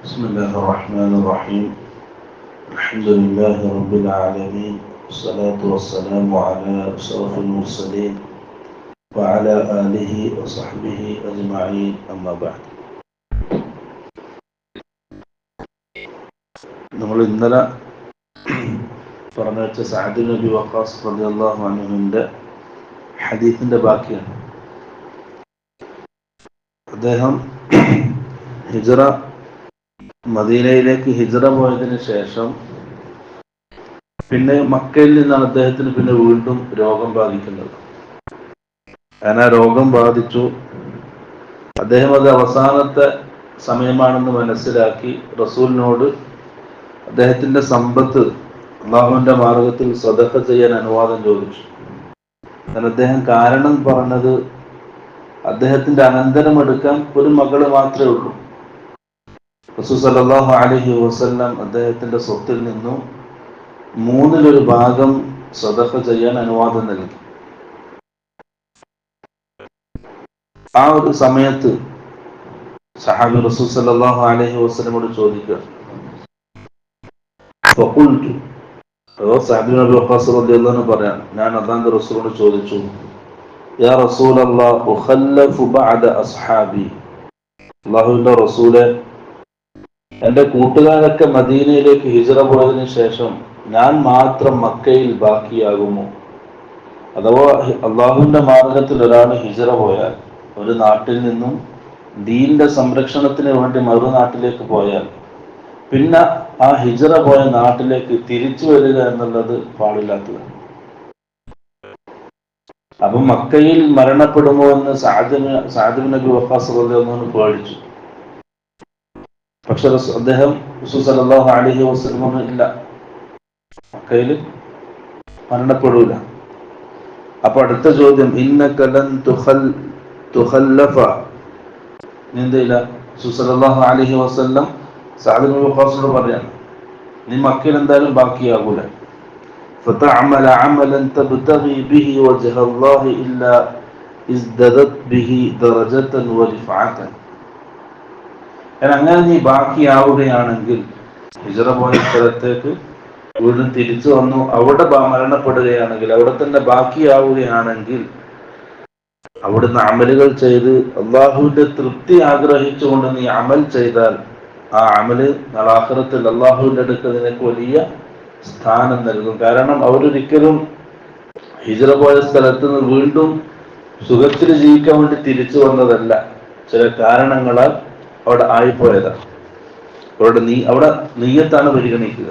بسم الله الرحمن الرحيم. الحمد لله رب العالمين، والصلاة والسلام على أشرف المرسلين وعلى آله وصحبه أجمعين، أما بعد. നമ്മൾ ഇന്നലെ പറഞ്ഞു വെച്ച സഅദ് ബിൻ അബി വഖാസ് റളിയല്ലാഹു അൻഹുവിന്റെ ഹദീസിന്റെ ബാക്കിയാണ്. അദ്ദേഹം മദീനയിലേക്ക് ഹിജ്റ പോയതിന് ശേഷം പിന്നെ മക്കയിൽ നിന്നാണ് അദ്ദേഹത്തിന് പിന്നെ വീണ്ടും രോഗം ബാധിക്കുന്നത്. അങ്ങനെ ആ രോഗം ബാധിച്ചു. അദ്ദേഹം അത് അവസാനത്തെ സമയമാണെന്ന് മനസ്സിലാക്കി റസൂലിനോട് അദ്ദേഹത്തിന്റെ സമ്പത്ത് അള്ളാഹുവിന്റെ മാർഗത്തിൽ സദഖ ചെയ്യാൻ അനുവാദം ചോദിച്ചു. എന്നാൽ അദ്ദേഹം കാരണം പറഞ്ഞത് അദ്ദേഹത്തിന്റെ അനന്തരം എടുക്കാൻ ഒരു മകള് മാത്രമേ ഉള്ളൂ. റസൂൽ സല്ലല്ലാഹു അലൈഹി വസല്ലം അദ്ദേഹത്തിന്റെ സ്വത്തിൽ നിന്നും 1/3 സദഖ ചെയ്യാൻ അനുവാദം നൽകി. ആ ഒരു സമയത്ത് സഹാബി റസൂൽ സല്ലല്ലാഹു അലൈഹി വസല്ലമോട് ചോദിക്കുക, ഫഖുൽതു, സഅദ് ബിൻ അബി വഖാസ് റളിയല്ലാഹു അൻഹു പറയാണ്, ഞാൻ അല്ലാഹുവിന്റെ റസൂലിനോട് ചോദിച്ചു, യാ റസൂലല്ലാഹ് ഉഖല്ലഫു ബഅദ അസ്ഹാബി, അല്ലാഹുവിന്റെ റസൂലെ, എന്റെ കൂട്ടുകാരൊക്കെ മദീനയിലേക്ക് ഹിജ്റ പോയതിനു ശേഷം ഞാൻ മാത്രം മക്കയിൽ ബാക്കിയാകുമോ? അഥവാ അള്ളാഹുവിന്റെ മാർഗത്തിൽ ഒരാൾ ഹിജ്റ പോയാൽ, ഒരു നാട്ടിൽ നിന്നും ദീനിന്റെ സംരക്ഷണത്തിന് വേണ്ടി മറുനാട്ടിലേക്ക് പോയാൽ, പിന്നെ ആ ഹിജ്റ പോയ നാട്ടിലേക്ക് തിരിച്ചു വരിക എന്നുള്ളത് പാടില്ലാത്തതാണ്. അപ്പൊ മക്കയിൽ മരണപ്പെടുമോ എന്ന് സഅദ് ബിൻ അബി വഖാസ് റളിയല്ലാഹു അൻഹു പേടിച്ചു. പക്ഷെ അദ്ദേഹം റസൂൽ സല്ലല്ലാഹു അലൈഹി വസല്ലം ഇല്ല, മക്കയിൽ മരണപ്പെടൂല. അപ്പൊ അടുത്ത ചോദ്യം, ഇന്നക ലൻ തുഖല്ലഫ, നീന്തയില്ല. റസൂൽ സല്ലല്ലാഹു അലൈഹി വസല്ലം സഅദ് ബിൻ വഖാസിനോട് പറയാണ്, നീ മക്കയിൽ എന്തായാലും ബാക്കിയാകൂല. ഫതഅമല അമലൻ തബ്തഗി ബിഹി വജ്ഹ അല്ലാഹി ഇല്ലാ ഇസ്ദദത് ബിഹി ദറജതൻ വരിഫഅതൻ. അങ്ങനെ നീ ബാക്കിയാവുകയാണെങ്കിൽ, ഹിജ്റ പോയ സ്ഥലത്തേക്ക് വീണ്ടും തിരിച്ചു വന്നു അവിടെ മരണപ്പെടുകയാണെങ്കിൽ, അവിടെ തന്നെ ബാക്കിയാവുകയാണെങ്കിൽ, അവിടുന്ന് അമലുകൾ ചെയ്ത് അള്ളാഹുവിന്റെ തൃപ്തി ആഗ്രഹിച്ചുകൊണ്ട് നീ അമൽ ചെയ്താൽ, ആ അമല് ആഖിറത്തിൽ അള്ളാഹുവിന്റെ അടുക്കൽ നിനക്ക് വലിയ സ്ഥാനം നൽകും. കാരണം അവരൊരിക്കലും ഹിജ്റ പോയ സ്ഥലത്ത് നിന്ന് വീണ്ടും സുഖത്തിൽ ജീവിക്കാൻ വേണ്ടി തിരിച്ചു വന്നതല്ല, ചില കാരണങ്ങളാൽ അവിടെ ആയിപ്പോയതാണ്. അവിടെ നീയത്താണ് പരിഗണിക്കുക.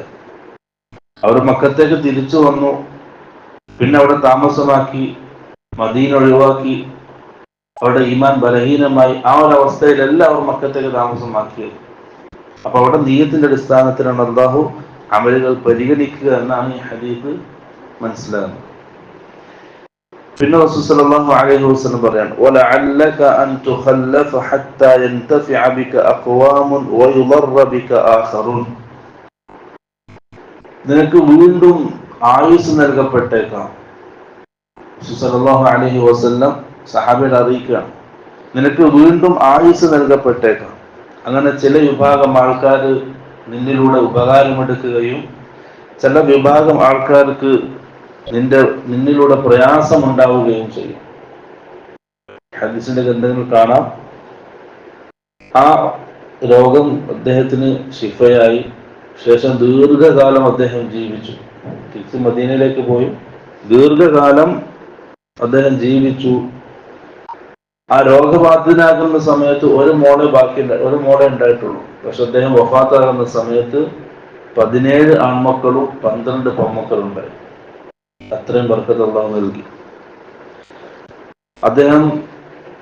അവർ മക്കത്തേക്ക് തിരിച്ചു വന്നു, പിന്നെ അവിടെ താമസമാക്കി, മദീന ഒഴിവാക്കി, അവിടെ ഈമാൻ ബലഹീനമായി. ആ ഒരു അവസ്ഥയിലല്ല അവർ മക്കത്തേക്ക് താമസമാക്കിയത്. അപ്പൊ അവിടെ നീയത്തിന്റെ അടിസ്ഥാനത്തിലാണ് അല്ലാഹു അമലുകൾ പരിഗണിക്കുക എന്നാണ് ഈ ഹദീസ് മനസ്സിലാകുന്നത്. പിന്നെ റസൂൽ സല്ലല്ലാഹു അലൈഹി വസല്ലം പറയാണ്, വലഅല്ലക അൻ തുഖല്ലഫ ഹത്താ യൻതഫിഅ ബിക അഖ്വാമുൻ വയുളറ ബിക ആഖറൂൻ. നിനക്ക് വീണ്ടും ആയുസ് നൽകപ്പെട്ടേക്കാം. റസൂൽ സല്ലല്ലാഹു അലൈഹി വസല്ലം സഹാബികളെ അറിയിക്കുകയാണ്, നിനക്ക് വീണ്ടും ആയുസ് നൽകപ്പെട്ടേക്കാം. അങ്ങനെ ചില വിഭാഗം ആൾക്കാർ നിന്നിലൂടെ ഉപകാരമെടുക്കുകയും ചില വിഭാഗം ആൾക്കാർക്ക് നിന്നിലൂടെ പ്രയാസം ഉണ്ടാവുകയും ചെയ്യും. ഹദീസിന്റെ ഗ്രന്ഥങ്ങൾ കാണാം, ആ രോഗം അദ്ദേഹത്തിന് ശിഫയായി. ശേഷം ദീർഘകാലം അദ്ദേഹം ജീവിച്ചു. തിരിച്ച് മദീനയിലേക്ക് പോയി ദീർഘകാലം അദ്ദേഹം ജീവിച്ചു. ആ രോഗബാധിതനാകുന്ന സമയത്ത് ഒരു മോളെ ഉണ്ടായിട്ടുള്ളൂ. പക്ഷെ അദ്ദേഹം വഫാത്താകുന്ന സമയത്ത് 17 ആൺമക്കളും 12 പെൺമക്കളും ഉണ്ടായി. അത്രയും ബർക്കത്ത് അല്ലാഹു നൽകി. അദ്ദേഹം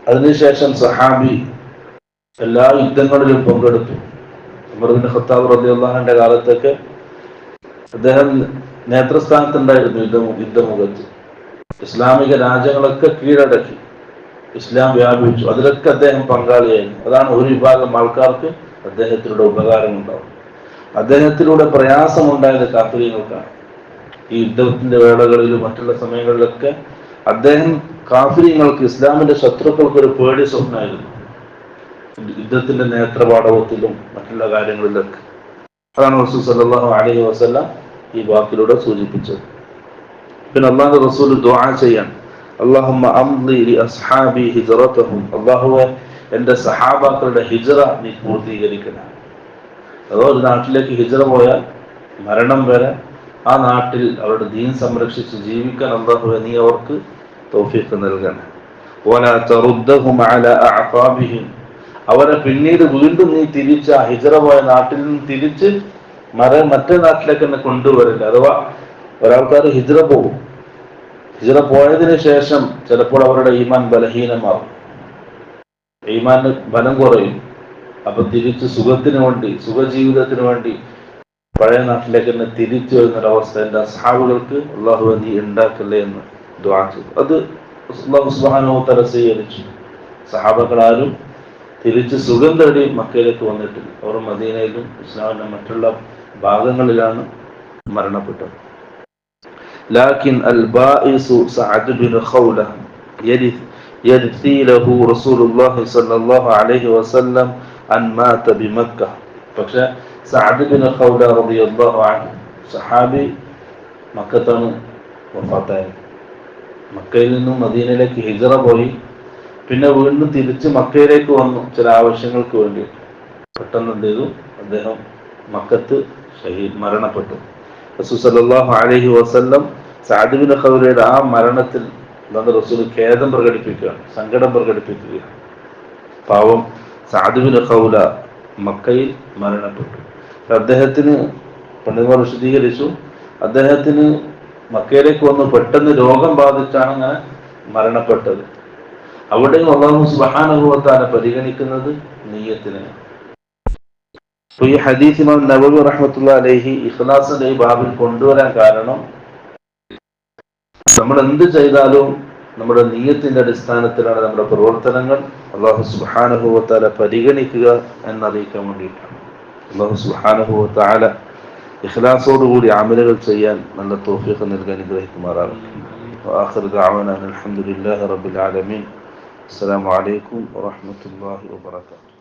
അതിനുശേഷം സഹാബി എല്ലാ യുദ്ധങ്ങളിലും പങ്കെടുത്തു. ഉമർ ഇബ്നു ഖത്താബ് റളിയല്ലാഹു അൻഹുവിന്റെ കാലത്തൊക്കെ അദ്ദേഹം നേതൃസ്ഥാനത്തുണ്ടായിരുന്നു. യുദ്ധമുഖത്ത് ഇസ്ലാമിക രാജ്യങ്ങളൊക്കെ കീഴടക്കി, ഇസ്ലാം വ്യാപിച്ചു. അതിലൊക്കെ അദ്ദേഹം പങ്കാളിയായിരുന്നു. അതാണ് ഒരു വിഭാഗം ആൾക്കാർക്ക് അദ്ദേഹത്തിലൂടെ ഉപകാരമുണ്ടാവും. അദ്ദേഹത്തിലൂടെ പ്രയാസമുണ്ടായത് കാഫിരീങ്ങൾക്കാണ്. ഈ യുദ്ധത്തിന്റെ വേളകളിലും മറ്റുള്ള സമയങ്ങളിലൊക്കെ അദ്ദേഹം കാഫിരീങ്ങൾക്ക്, ഇസ്ലാമിന്റെ ശത്രുക്കൾക്ക് ഒരു പേടി സ്വപ്നമായിരുന്നു. യുദ്ധത്തിന്റെ നേത്രപാടവത്തിലും മറ്റുള്ള കാര്യങ്ങളിലൊക്കെ. അതാണ് റസൂൽ സല്ലല്ലാഹു അലൈഹി വസല്ലം ഈ വാക്കിലൂടെ സൂചിപ്പിച്ചത്. പിന്നെ അള്ളാഹുവിന്റെ റസൂൽ ദുആ ചെയ്യാൻ, അല്ലാഹുമ്മ അംളി ലി അസ്ഹാബി ഹിജ്റതഹും, അല്ലാഹുവേ എൻ്റെ സഹാബാക്കളുടെ ഹിജ്റ നീ പൂർത്തീകരിക്കണം. അതോ ഒരു നാട്ടിലേക്ക് ഹിജ്റ പോയാൽ മരണം വരെ ആ നാട്ടിൽ അവരുടെ ദീൻ സംരക്ഷിച്ച് ജീവിക്കാൻ അല്ലാഹുവേ നീ അവർക്ക് തൗഫീഖ് നൽകണം. വലാ തറുദ്ദഹും അലാ അഅഖാബിഹിം, അവരെ പിന്നീട് വീണ്ടും നീ തിരിച്ച് ആ ഹിജ്റ പോയ നാട്ടിൽ നിന്ന് തിരിച്ച് മറ്റേ നാട്ടിലേക്ക് തന്നെ കൊണ്ടുവരില്ല. അഥവാ ഒരാൾക്കാർ ഹിജ്റ പോകും, ഹിജ്റ പോയതിനു ശേഷം ചിലപ്പോൾ അവരുടെ ഈമാൻ ബലഹീനമാകും, ഈമാന് ബലം കുറയും. അപ്പൊ തിരിച്ച് സുഖത്തിന് വേണ്ടി, സുഖജീവിതത്തിന് വേണ്ടി പഴയ നാട്ടിലേക്ക് തന്നെ തിരിച്ചു വരുന്നൊരവസ്ഥ എൻ്റെ അസ്ഹാബുകൾക്ക് അല്ലാഹുവേ നീ ഉണ്ടാക്കല്ലേ എന്ന് ദുആ ചെയ്തു. അത് അല്ലാഹു സുബ്ഹാനഹു വ തആല സ്വീകരിച്ചു. സഹാബകളാരും തിരിച്ച് സുഖം തേടി മക്കയിലേക്ക് വന്നിട്ടില്ല. അവർ മദീനയിലും ഇസ്ലാമിന്റെ മറ്റുള്ള ഭാഗങ്ങളിലാണ് മരണപ്പെട്ടത്. ലാകിൻ അൽ ബാഇസു സഅദ് ബിൻ ഖൗല യർത്തി ലഹു റസൂലുള്ളാഹി സ്വല്ലല്ലാഹു അലൈഹി വസല്ലം അൻ മാത ബിമക്ക. പക്ഷേ സഅദ് ബിൻ ഖൗല റളിയല്ലാഹു അൻഹു സഹാബി മക്കത്താണ് വഫാത്തായത്. മക്കയിൽ നിന്നും മദീനയിലേക്ക് ഹിജ്റ പോയി, പിന്നെ വീണ്ടും തിരിച്ച് മക്കയിലേക്ക് വന്നു ചില ആവശ്യങ്ങൾക്ക് വേണ്ടി. പെട്ടെന്ന് എന്ത് ചെയ്തു, അദ്ദേഹം മക്കത്ത് മരണപ്പെട്ടു. റസൂൽ സല്ലല്ലാഹു അലൈഹി വസല്ലം സഅദ് ബിൻ ഖൗലയുടെ ആ മരണത്തിൽ റസൂൽ ഖേദം പ്രകടിപ്പിക്കുകയാണ്, സങ്കടം പ്രകടിപ്പിക്കുകയാണ്. പാവം സഅദ് ബിൻ ഖൗല മക്കയിൽ മരണപ്പെട്ടു. അദ്ദേഹത്തിന് പണ്ഡിതന്മാർ വിശദീകരിച്ചു, അദ്ദേഹത്തിന് മക്കയിലേക്ക് വന്ന് പെട്ടെന്ന് രോഗം ബാധിച്ചാണ് അങ്ങനെ മരണപ്പെട്ടത്. അവിടെയും അല്ലാഹു സുബ്ഹാനഹു വ തആല പരിഗണിക്കുന്നത് നിയ്യത്തിനെയാണ്. അപ്പോൾ ഈ ഹദീസ് ഇമാം നവവി റഹ്മത്തുള്ളാഹി അലൈഹി ഇഖ്ലാസിന്റെ ഈ ബാബിൽ കൊണ്ടുവരാൻ കാരണം, നമ്മൾ എന്ത് ചെയ്താലും നമ്മുടെ നിയ്യത്തിന്റെ അടിസ്ഥാനത്തിലാണ് നമ്മുടെ പ്രവർത്തനങ്ങൾ അല്ലാഹു സുബ്ഹാനഹു വ തആല പരിഗണിക്കുക എന്നറിയിക്കാൻ വേണ്ടിയിട്ടാണ്. അല്ലാഹു സുബ്ഹാനഹു വ തആല ഇഖ്ലാസോടുകൂടി അമലുകൾ ചെയ്യാൻ നല്ല തൗഫീഖ് നൽകാൻ അനുഗ്രഹിക്കുമാറാകട്ടെ. വആഖിറു ദഅവാനാ അൽഹംദുലില്ലാഹി റബ്ബിൽ ആലമീൻ. അസ്സലാമു അലൈക്കും വറഹ്മത്തുള്ളാഹി വബറകാതുഹു.